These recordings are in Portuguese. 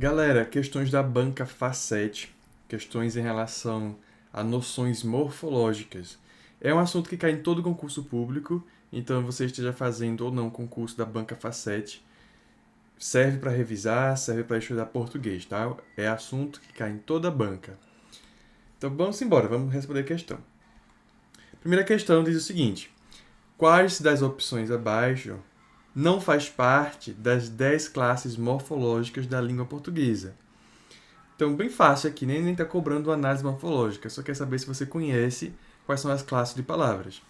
Galera, questões da banca Facete, questões em relação a noções morfológicas. É um assunto que cai em todo concurso público, então você esteja fazendo ou não concurso da banca Facete, serve para revisar, serve para estudar português, tá? É assunto que cai em toda a banca. Então vamos embora, vamos responder a questão. Primeira questão diz o seguinte: quais das opções abaixo não faz parte das 10 classes morfológicas da língua portuguesa? Então, bem fácil aqui, nem está cobrando análise morfológica, só quer saber se você conhece quais são as classes de palavras.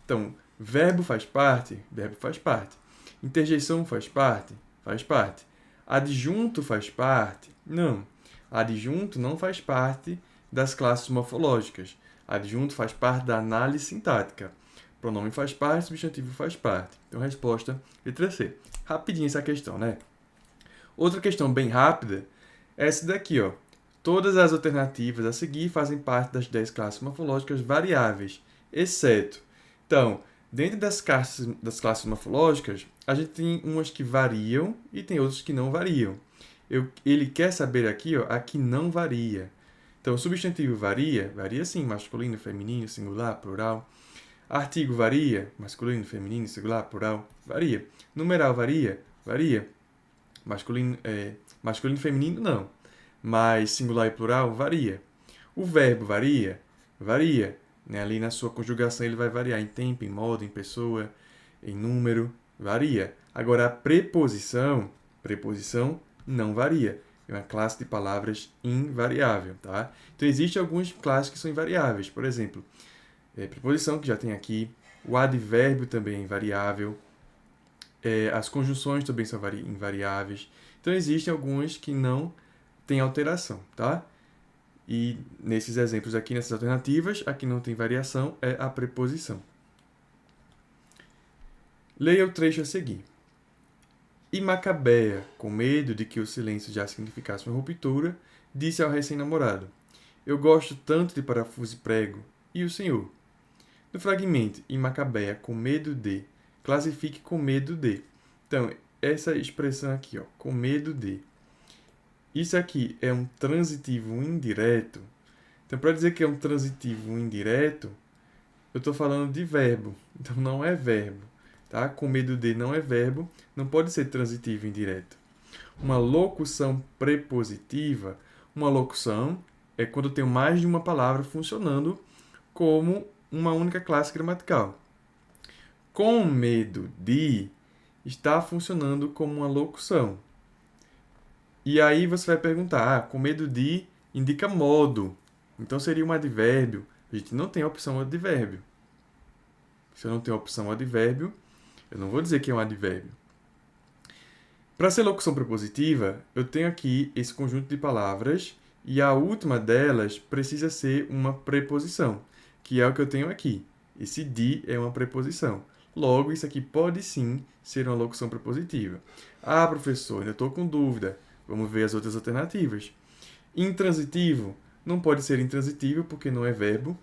Então, verbo faz parte? Verbo faz parte. Interjeição faz parte? Faz parte. Adjunto faz parte? Não. Adjunto não faz parte das classes morfológicas. Adjunto faz parte da análise sintática. Pronome faz parte, substantivo faz parte. Então, resposta letra C. Rapidinho essa questão, né? Outra questão bem rápida é essa daqui, ó. Todas as alternativas a seguir fazem parte das 10 classes morfológicas variáveis, exceto. Então, dentro das classes morfológicas, a gente tem umas que variam e tem outras que não variam. Ele quer saber aqui, ó, a que não varia. Então, o substantivo varia? Varia sim, masculino, feminino, singular, plural. Artigo varia? Masculino, feminino, singular, plural, varia. Numeral varia? Varia. Masculino e feminino, não. Mas singular e plural, varia. O verbo varia? Varia. Né? Ali na sua conjugação ele vai variar em tempo, em modo, em pessoa, em número, varia. Agora a preposição não varia. É uma classe de palavras invariável, tá? Então existem algumas classes que são invariáveis. Por exemplo, preposição, que já tem aqui. O advérbio também é invariável. As conjunções também são invariáveis. Então existem algumas que não têm alteração, tá? E nesses exemplos aqui, nessas alternativas, a que não tem variação é a preposição. Leia o trecho a seguir. E Macabea, com medo de que o silêncio já significasse uma ruptura, disse ao recém-namorado: Eu gosto tanto de parafuso e prego. E o senhor? No fragmento, e Macabea, com medo de, classifique com medo de. Então, essa expressão aqui, ó, com medo de. Isso aqui é um transitivo indireto. Então, para dizer que é um transitivo indireto, eu estou falando de verbo. Então, não é verbo. Tá? Com medo de não é verbo, não pode ser transitivo indireto. Uma locução prepositiva, uma locução é quando eu tenho mais de uma palavra funcionando como uma única classe gramatical. Com medo de está funcionando como uma locução. E aí você vai perguntar, com medo de indica modo. Então seria um advérbio. A gente não tem a opção advérbio. Se eu não tenho a opção advérbio, eu não vou dizer que é um advérbio. Para ser locução prepositiva, eu tenho aqui esse conjunto de palavras e a última delas precisa ser uma preposição, que é o que eu tenho aqui. Esse de é uma preposição. Logo, isso aqui pode sim ser uma locução prepositiva. Ah, professor, ainda estou com dúvida. Vamos ver as outras alternativas. Intransitivo não pode ser intransitivo porque não é verbo.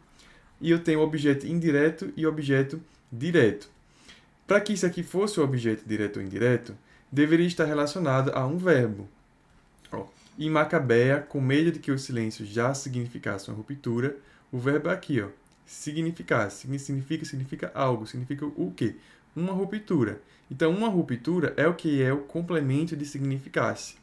E eu tenho objeto indireto e objeto direto. Para que isso aqui fosse o objeto direto ou indireto, deveria estar relacionado a um verbo. Ó, em Macabea, com medo de que o silêncio já significasse uma ruptura, o verbo é aqui, ó, significar. Significa algo. Significa o quê? Uma ruptura. Então, uma ruptura é o que é o complemento de significasse.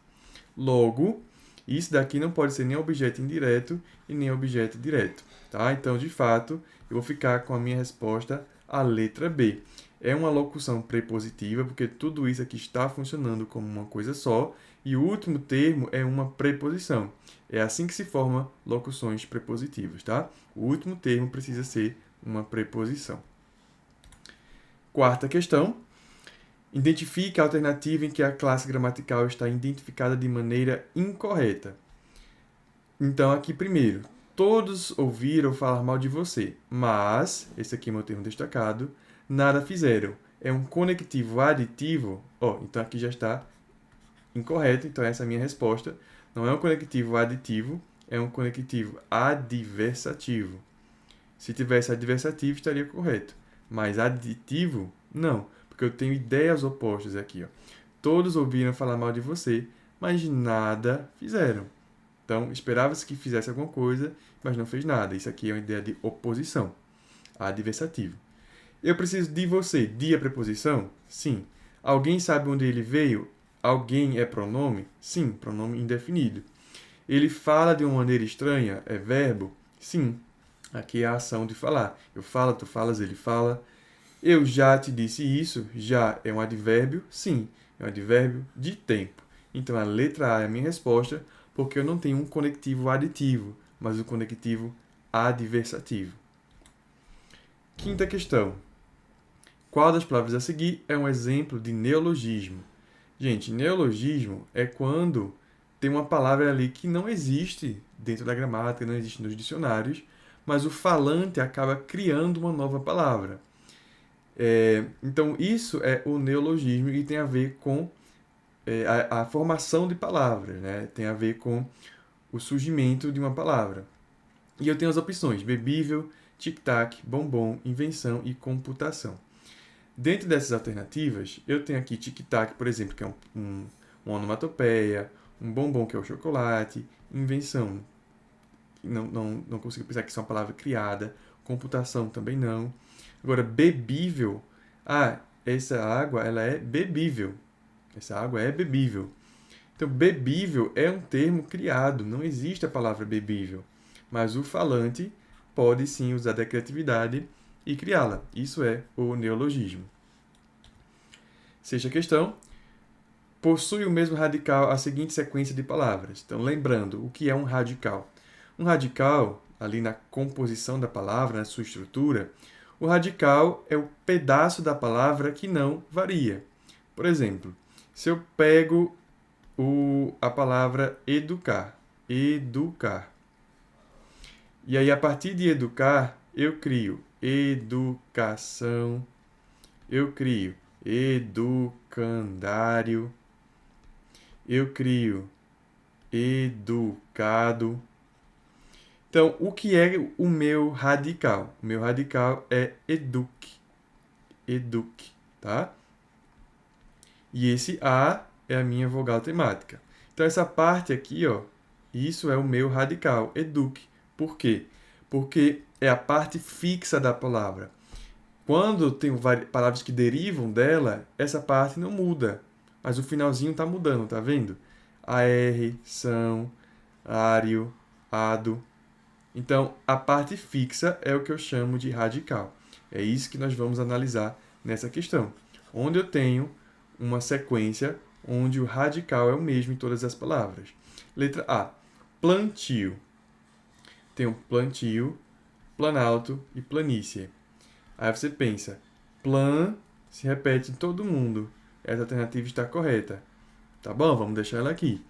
Logo, isso daqui não pode ser nem objeto indireto e nem objeto direto. Tá? Então, de fato, eu vou ficar com a minha resposta, a letra B. É uma locução prepositiva, porque tudo isso aqui está funcionando como uma coisa só, e o último termo é uma preposição. É assim que se formam locuções prepositivas, tá? O último termo precisa ser uma preposição. Quarta questão. Identifique a alternativa em que a classe gramatical está identificada de maneira incorreta. Então, aqui primeiro, todos ouviram falar mal de você, mas, esse aqui é meu termo destacado, nada fizeram. É um conectivo aditivo? Então aqui já está incorreto, então essa é a minha resposta. Não é um conectivo aditivo, é um conectivo adversativo. Se tivesse adversativo, estaria correto. Mas aditivo, não, porque eu tenho ideias opostas aqui. Ó. Todos ouviram falar mal de você, mas nada fizeram. Então, esperava-se que fizesse alguma coisa, mas não fez nada. Isso aqui é uma ideia de oposição, adversativo. Eu preciso de você. De é preposição? Sim. Alguém sabe onde ele veio? Alguém é pronome? Sim, pronome indefinido. Ele fala de uma maneira estranha? É verbo? Sim. Aqui é a ação de falar. Eu falo, tu falas, ele fala. Eu já te disse isso? Já é um advérbio? Sim, é um advérbio de tempo. Então a letra A é a minha resposta, porque eu não tenho um conectivo aditivo, mas um conectivo adversativo. Quinta questão. Qual das palavras a seguir é um exemplo de neologismo? Gente, neologismo é quando tem uma palavra ali que não existe dentro da gramática, não existe nos dicionários, mas o falante acaba criando uma nova palavra. Então, isso é o neologismo e tem a ver com a formação de palavras, né? Tem a ver com o surgimento de uma palavra. E eu tenho as opções: bebível, tic-tac, bombom, invenção e computação. Dentro dessas alternativas, eu tenho aqui tic-tac, por exemplo, que é uma onomatopeia, um bombom, que é o chocolate, invenção, não consigo pensar que isso é uma palavra criada, computação também não. Agora, bebível, essa água ela é bebível. Essa água é bebível. Então, bebível é um termo criado, não existe a palavra bebível. Mas o falante pode sim usar da criatividade e criá-la. Isso é o neologismo. Sexta questão. Possui o mesmo radical a seguinte sequência de palavras. Então, lembrando, o que é um radical? Um radical, ali na composição da palavra, na sua estrutura, o radical é o pedaço da palavra que não varia. Por exemplo, se eu pego a palavra educar, educar, e aí a partir de educar, eu crio educação, eu crio educandário, eu crio educado. Então, o que é o meu radical? O meu radical é eduque. Eduque, tá? E esse A é a minha vogal temática. Então, essa parte aqui, ó, isso é o meu radical, eduque. Por quê? Porque é a parte fixa da palavra. Quando tem palavras que derivam dela, essa parte não muda. Mas o finalzinho está mudando, tá vendo? AR, são, ário, ado. Então, a parte fixa é o que eu chamo de radical. É isso que nós vamos analisar nessa questão. Onde eu tenho uma sequência onde o radical é o mesmo em todas as palavras. Letra A. Plantio. Tenho plantio, planalto e planície. Aí você pensa, plan se repete em todo mundo. Essa alternativa está correta. Tá bom? Vamos deixar ela aqui.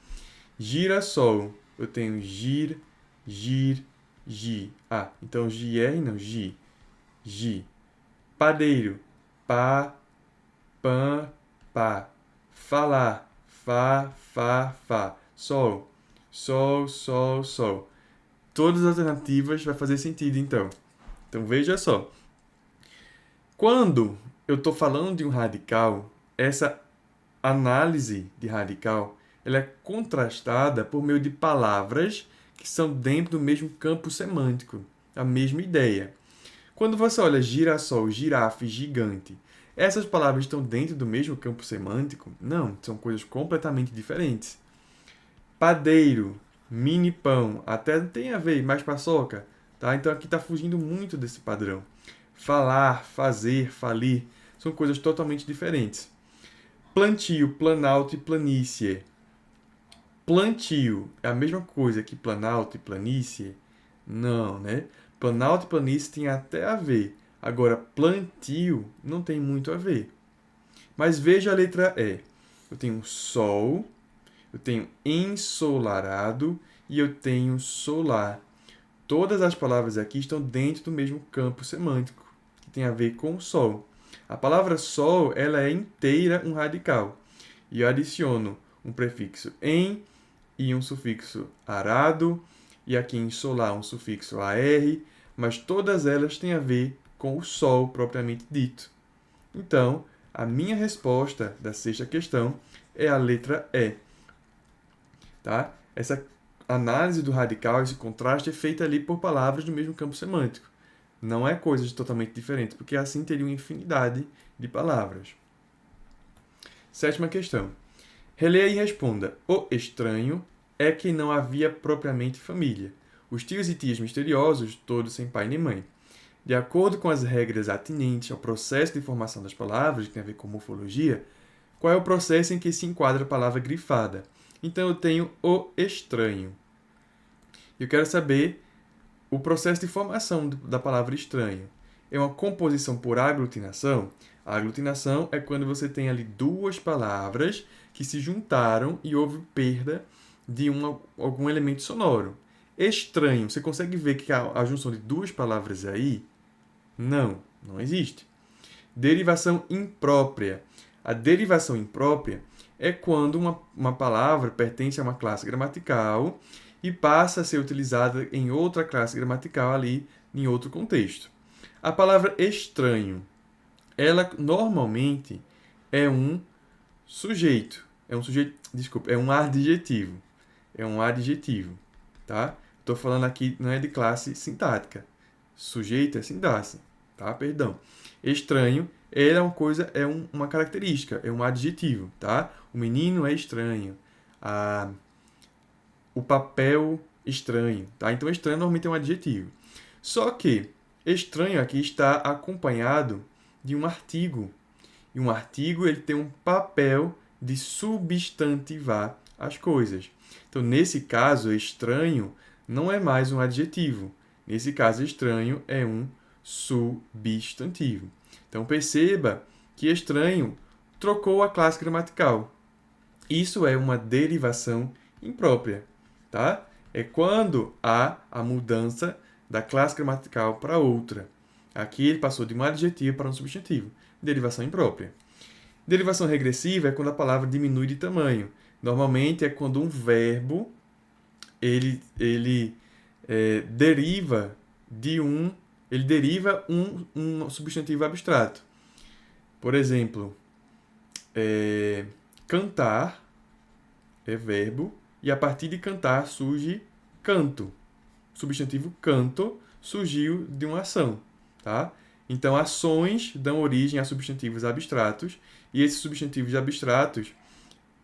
Girassol. Eu tenho gir, gir, gi. Então gir não, gi. Gi. Padeiro. Pá, pan, pá. Falar. Fá, fá, fá. Sol. Sol, sol, sol. Todas as alternativas vai fazer sentido, então. Então veja só. Quando eu estou falando de um radical, essa análise de radical ela é contrastada por meio de palavras que são dentro do mesmo campo semântico, a mesma ideia. Quando você olha girassol, girafa, gigante, essas palavras estão dentro do mesmo campo semântico? Não, são coisas completamente diferentes. Padeiro, mini pão, até tem a ver, mais paçoca, tá? Então aqui está fugindo muito desse padrão. Falar, fazer, falir, são coisas totalmente diferentes. Plantio, planalto e planície. Plantio é a mesma coisa que planalto e planície? Não, né? Planalto e planície tem até a ver. Agora, plantio não tem muito a ver. Mas veja a letra E. Eu tenho sol, eu tenho ensolarado e eu tenho solar. Todas as palavras aqui estão dentro do mesmo campo semântico, que tem a ver com o sol. A palavra sol, ela é inteira um radical. E eu adiciono um prefixo em e um sufixo arado, e aqui em solar um sufixo ar, mas todas elas têm a ver com o sol propriamente dito. Então, a minha resposta da sexta questão é a letra E. tá? Essa análise do radical, esse contraste é feita ali por palavras do mesmo campo semântico. Não é coisas totalmente diferentes, porque assim teria uma infinidade de palavras. Sétima questão. Releia e responda. O estranho é que não havia propriamente família. Os tios e tias misteriosos, todos sem pai nem mãe. De acordo com as regras atinentes ao processo de formação das palavras, que tem a ver com morfologia, qual é o processo em que se enquadra a palavra grifada? Então, eu tenho o estranho. Eu quero saber o processo de formação da palavra estranho. É uma composição por aglutinação? A aglutinação é quando você tem ali duas palavras que se juntaram e houve perda de algum elemento sonoro. Estranho, você consegue ver que a junção de duas palavras aí? Não existe. Derivação imprópria. A derivação imprópria é quando uma palavra pertence a uma classe gramatical e passa a ser utilizada em outra classe gramatical ali, em outro contexto. A palavra estranho, ela normalmente é um sujeito. É um adjetivo. É um adjetivo, tá? Estou falando aqui, não é de classe sintática. Sujeito é sintaxe, tá? Perdão. Estranho é uma coisa, uma característica, é um adjetivo, tá? O menino é estranho. O papel estranho, tá? Então, estranho normalmente é um adjetivo. Só que estranho aqui está acompanhado de um artigo. E um artigo ele tem um papel de substantivar as coisas. Então, nesse caso, estranho não é mais um adjetivo. Nesse caso, estranho é um substantivo. Então, perceba que estranho trocou a classe gramatical. Isso é uma derivação imprópria, tá? É quando há a mudança da classe gramatical para outra. Aqui ele passou de um adjetivo para um substantivo. Derivação imprópria. Derivação regressiva é quando a palavra diminui de tamanho. Normalmente é quando um verbo ele deriva um substantivo abstrato. Por exemplo, cantar é verbo e a partir de cantar surge canto. O substantivo canto surgiu de uma ação, tá? Então, ações dão origem a substantivos abstratos e esses substantivos abstratos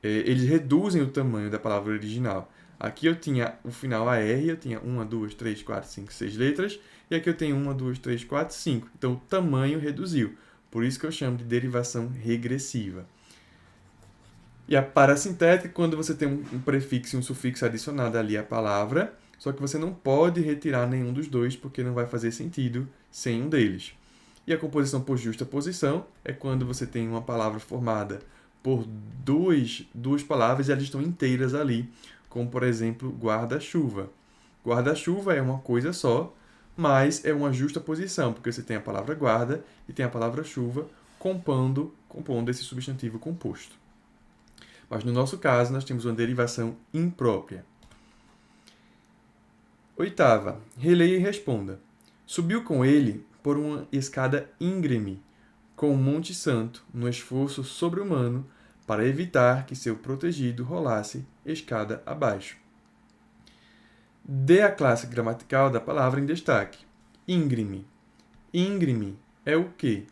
eles reduzem o tamanho da palavra original. Aqui eu tinha o final AR, eu tinha 1, 2, 3, 4, 5, 6 letras, e aqui eu tenho 1, 2, 3, 4, 5. Então, o tamanho reduziu. Por isso que eu chamo de derivação regressiva. E a parasintética, quando você tem um prefixo e um sufixo adicionado ali à palavra, só que você não pode retirar nenhum dos dois, porque não vai fazer sentido sem um deles. E a composição por justaposição é quando você tem uma palavra formada por duas palavras e elas estão inteiras ali, como, por exemplo, guarda-chuva. Guarda-chuva é uma coisa só, mas é uma justaposição, porque você tem a palavra guarda e tem a palavra chuva compondo esse substantivo composto. Mas no nosso caso, nós temos uma derivação imprópria. Oitava, releia e responda. Subiu com ele por uma escada íngreme, com o Monte Santo, no esforço sobre-humano, para evitar que seu protegido rolasse escada abaixo. Dê a classe gramatical da palavra em destaque. Íngreme. Íngreme é o quê?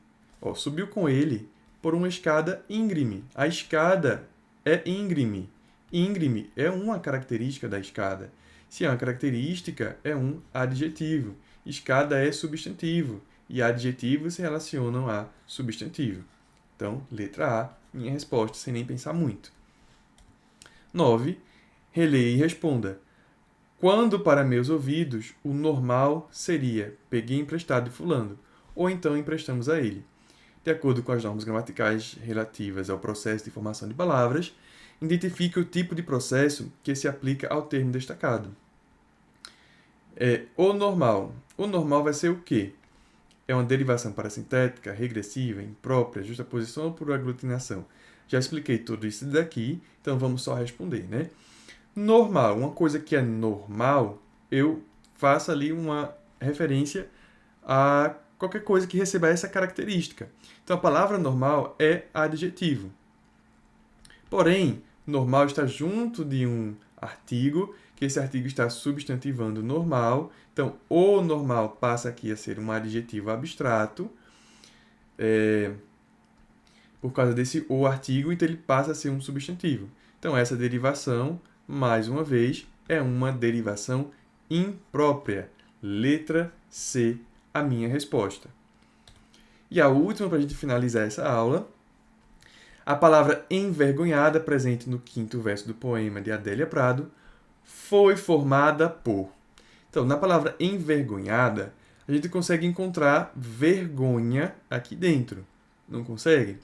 Subiu com ele por uma escada íngreme. A escada é íngreme. Íngreme é uma característica da escada. Se é uma característica, é um adjetivo. Escada é substantivo. E adjetivos se relacionam a substantivo. Então, letra A, minha resposta, sem nem pensar muito. 9. Releia e responda. Quando para meus ouvidos, o normal seria peguei emprestado de fulano, ou então emprestamos a ele. De acordo com as normas gramaticais relativas ao processo de formação de palavras, identifique o tipo de processo que se aplica ao termo destacado. O normal. O normal vai ser o quê? É uma derivação parasintética, regressiva, imprópria, justaposição por aglutinação. Já expliquei tudo isso daqui, então vamos só responder, né? Normal, uma coisa que é normal, eu faço ali uma referência a qualquer coisa que receba essa característica. Então, a palavra normal é adjetivo. Porém, normal está junto de um artigo, que esse artigo está substantivando normal. Então, o normal passa aqui a ser um adjetivo abstrato, por causa desse o artigo, então ele passa a ser um substantivo. Então, essa derivação, mais uma vez, é uma derivação imprópria. Letra C, a minha resposta. E a última, para a gente finalizar essa aula, a palavra envergonhada, presente no 5º verso do poema de Adélia Prado, foi formada por. Então, na palavra envergonhada, a gente consegue encontrar vergonha aqui dentro. Não consegue?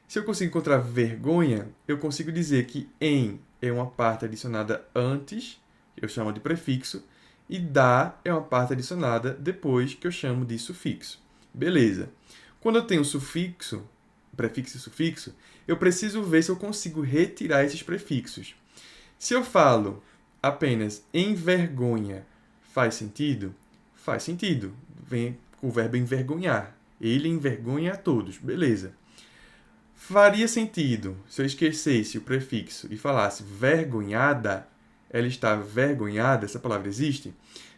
Se eu consigo encontrar vergonha, eu consigo dizer que em é uma parte adicionada antes, que eu chamo de prefixo, e da é uma parte adicionada depois, que eu chamo de sufixo. Beleza. Quando eu tenho sufixo, prefixo e sufixo, eu preciso ver se eu consigo retirar esses prefixos. Se eu falo apenas envergonha, faz sentido? Faz sentido. Vem com o verbo envergonhar. Ele envergonha a todos. Beleza. Faria sentido se eu esquecesse o prefixo e falasse vergonhada, ela está vergonhada, essa palavra existe?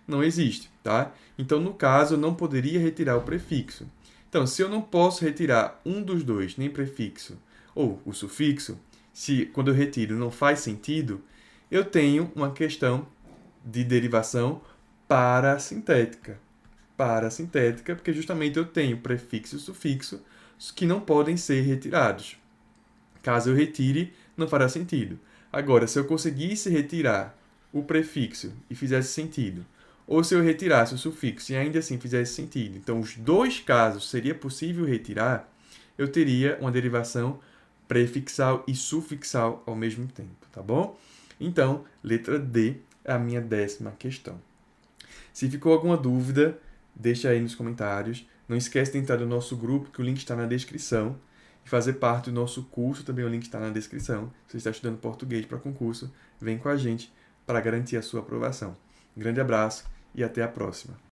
Não existe, tá? Então, no caso, eu não poderia retirar o prefixo. Então, se eu não posso retirar um dos dois, nem prefixo ou o sufixo, se quando eu retiro não faz sentido, eu tenho uma questão de derivação parasintética. Parasintética, porque justamente eu tenho prefixo e sufixo que não podem ser retirados. Caso eu retire, não fará sentido. Agora, se eu conseguisse retirar o prefixo e fizesse sentido, ou se eu retirasse o sufixo e ainda assim fizesse sentido, então os dois casos seria possível retirar, eu teria uma derivação prefixal e sufixal ao mesmo tempo, tá bom? Então, letra D é a minha 10ª questão. Se ficou alguma dúvida, deixa aí nos comentários. Não esquece de entrar no nosso grupo, que o link está na descrição. E fazer parte do nosso curso, também o link está na descrição. Se você está estudando português para concurso, vem com a gente para garantir a sua aprovação. Um grande abraço e até a próxima.